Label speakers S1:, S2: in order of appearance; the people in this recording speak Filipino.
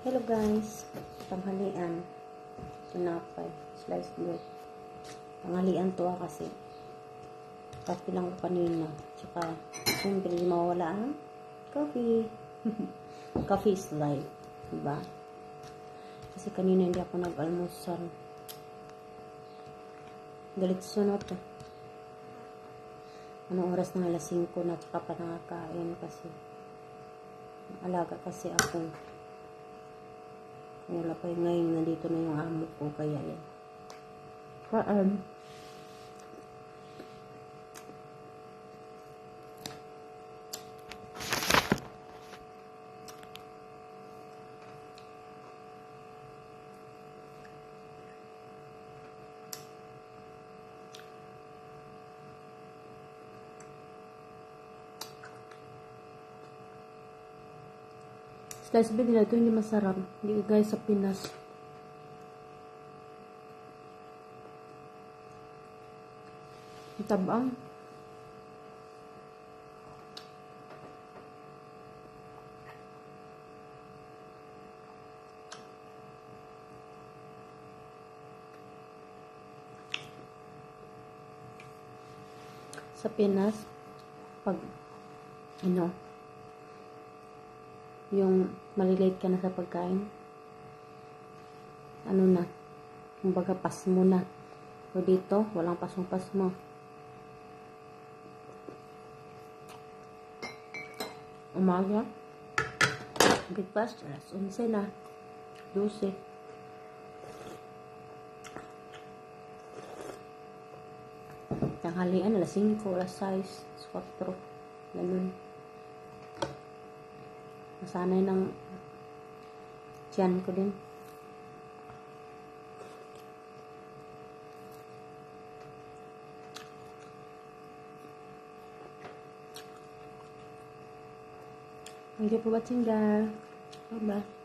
S1: Hello guys, tanghalian, tinapay, sliced bread. Tanghalian to kasi kape lang ko kanina. Tsaka, siyempre di mawala ang coffee. Coffee is life, diba? Kasi kanina hindi ako nag-almusal. Galit sunod. Anong oras na alas 5 na tsaka pa nakakain kasi alaga kasi ako. Wala pa ngayon, nandito na yung amo ko, kaya yan. Kaan. Slice bread nila ito, hindi masarap. Hindi guys sa Pinas. Tabang. Sa Pinas, pag yung malilate ka na sa pagkain, kumbaga pas mo na. So dito, walang pasong-pas mo. Umaga, breakfast, alas 11 na, 12. Tanghalian, alas 5, alas 6, 4, ganun. Masanay ng tiyan ko din. Thank you for watching guys. Bye bye.